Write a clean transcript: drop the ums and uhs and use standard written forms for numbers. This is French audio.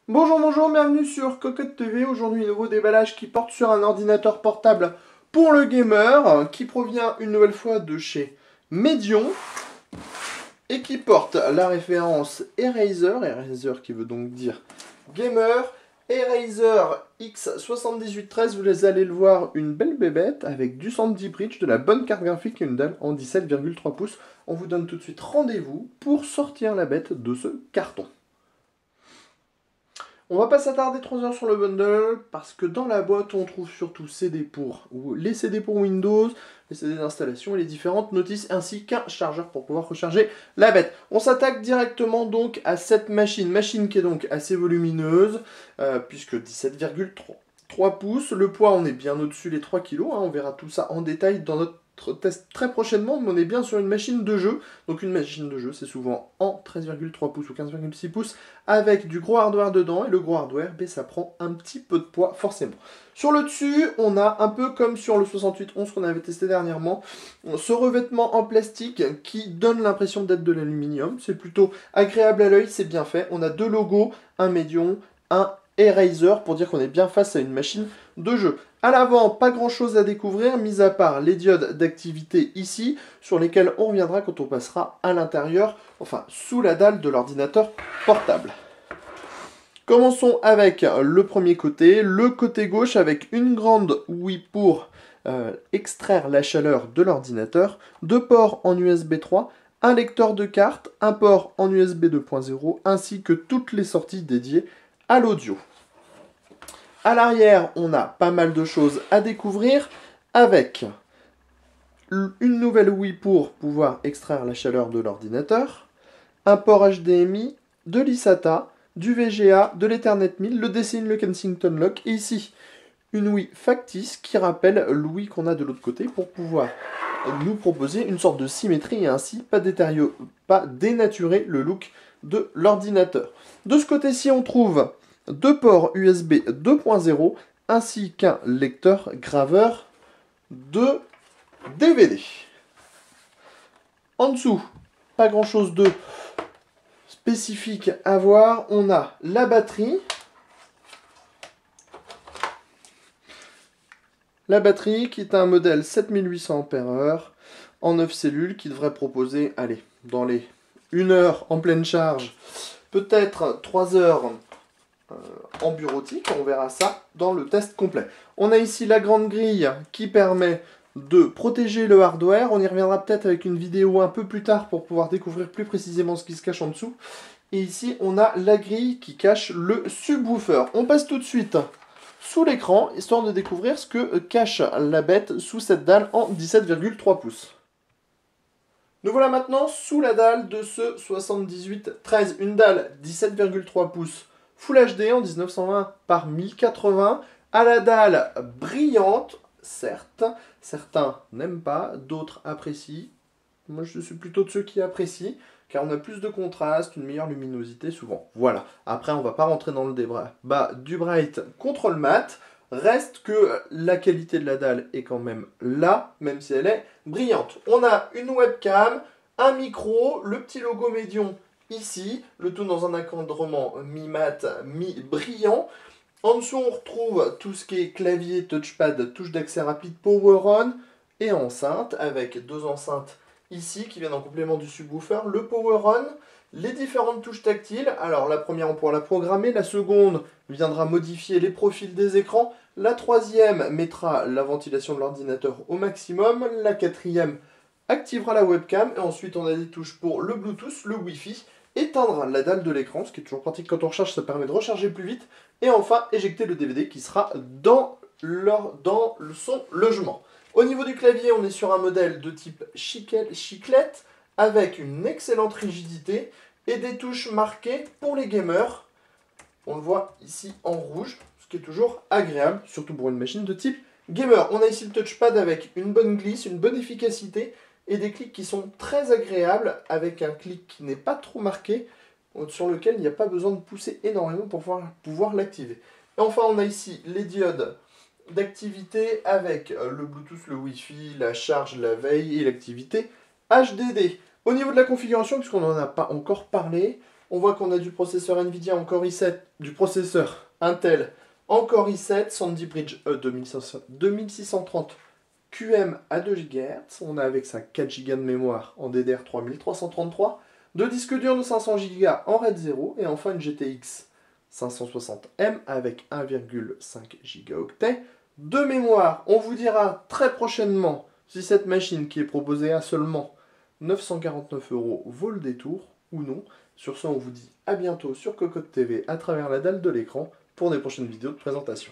Bonjour, bonjour, bienvenue sur Cocotte TV. Aujourd'hui, nouveau déballage qui porte sur un ordinateur portable pour le gamer, qui provient une nouvelle fois de chez Medion et qui porte la référence Eraser qui veut donc dire gamer. Eraser X7813, vous allez le voir, une belle bébête avec du Sandy Bridge, de la bonne carte graphique et une dalle en 17,3 pouces. On vous donne tout de suite rendez-vous pour sortir la bête de ce carton. On va pas s'attarder 3 heures sur le bundle parce que dans la boîte on trouve surtout les CD pour Windows, les CD d'installation et les différentes notices ainsi qu'un chargeur pour pouvoir recharger la bête. On s'attaque directement donc à cette machine qui est donc assez volumineuse puisque 17,3 pouces. Le poids, on est bien au-dessus les 3 kg, on verra tout ça en détail dans notre test très prochainement, mais on est bien sur une machine de jeu. Donc une machine de jeu, c'est souvent en 13,3 pouces ou 15,6 pouces avec du gros hardware dedans, et le gros hardware, ça prend un petit peu de poids forcément. Sur le dessus, on a un peu comme sur le 6811 qu'on avait testé dernièrement, ce revêtement en plastique qui donne l'impression d'être de l'aluminium. C'est plutôt agréable à l'œil, c'est bien fait. On a deux logos, un Medion, un Eraser, pour dire qu'on est bien face à une machine de jeu. À l'avant, pas grand chose à découvrir, mis à part les diodes d'activité ici, sur lesquelles on reviendra quand on passera à l'intérieur, enfin sous la dalle de l'ordinateur portable. Commençons avec le premier côté, le côté gauche avec une grande ouïe pour extraire la chaleur de l'ordinateur, deux ports en USB 3, un lecteur de carte, un port en USB 2.0, ainsi que toutes les sorties dédiées à l'audio. À l'arrière, on a pas mal de choses à découvrir avec une nouvelle ouïe pour pouvoir extraire la chaleur de l'ordinateur, un port HDMI, de l'eSATA, du VGA, de l'Ethernet 1000, le DCIN, le Kensington Lock, et ici, une ouïe factice qui rappelle l'ouïe qu'on a de l'autre côté pour pouvoir nous proposer une sorte de symétrie et ainsi pas dénaturer le look de l'ordinateur. De ce côté-ci, on trouve deux ports USB 2.0 ainsi qu'un lecteur graveur de DVD. En dessous, pas grand-chose de spécifique à voir. On a la batterie. La batterie qui est un modèle 7800 mAh en 9 cellules qui devrait proposer, allez, dans les 1 heure en pleine charge, peut-être 3 heures en bureautique. On verra ça dans le test complet. On a ici la grande grille qui permet de protéger le hardware. On y reviendra peut-être avec une vidéo un peu plus tard pour pouvoir découvrir plus précisément ce qui se cache en dessous. Et ici, on a la grille qui cache le subwoofer. On passe tout de suite sous l'écran, histoire de découvrir ce que cache la bête sous cette dalle en 17,3 pouces. Nous voilà maintenant sous la dalle de ce 7813, une dalle 17,3 pouces Full HD en 1920 par 1080, à la dalle brillante, certes, certains n'aiment pas, d'autres apprécient. Moi je suis plutôt de ceux qui apprécient, car on a plus de contraste, une meilleure luminosité souvent. Voilà, après on va pas rentrer dans le débat du bright contre le mat. Reste que la qualité de la dalle est quand même là, même si elle est brillante. On a une webcam, un micro, le petit logo Medion ici, le tout dans un encadrement mi-mat, mi-brillant. En dessous, on retrouve tout ce qui est clavier, touchpad, touche d'accès rapide, power on et enceinte, avec deux enceintes ici qui viennent en complément du subwoofer, le power on, les différentes touches tactiles. Alors la première, on pourra la programmer, la seconde viendra modifier les profils des écrans, la troisième mettra la ventilation de l'ordinateur au maximum, la quatrième activera la webcam, et ensuite on a des touches pour le Bluetooth, le Wi-Fi, éteindre la dalle de l'écran, ce qui est toujours pratique quand on recharge, ça permet de recharger plus vite, et enfin éjecter le DVD qui sera dans son logement. Au niveau du clavier, on est sur un modèle de type chiclette, avec une excellente rigidité, et des touches marquées pour les gamers. On le voit ici en rouge, ce qui est toujours agréable, surtout pour une machine de type gamer. On a ici le touchpad avec une bonne glisse, une bonne efficacité, et des clics qui sont très agréables, avec un clic qui n'est pas trop marqué, sur lequel il n'y a pas besoin de pousser énormément pour pouvoir l'activer. Et enfin, on a ici les diodes d'activité avec le Bluetooth, le Wi-Fi, la charge, la veille et l'activité HDD. Au niveau de la configuration, puisqu'on n'en a pas encore parlé, On voit qu'on a du processeur Nvidia en Core i7, du processeur Intel en Core i7, Sandy Bridge 2630 QM à 2 GHz. On a avec ça 4 Go de mémoire en DDR3333, deux disques durs de 500 Go en RAID 0 et enfin une GTX 560M avec 1,5 Go de mémoire. On vous dira très prochainement si cette machine qui est proposée à seulement 949 € vaut le détour ou non. Sur ce, on vous dit à bientôt sur Cocotte TV à travers la dalle de l'écran pour des prochaines vidéos de présentation.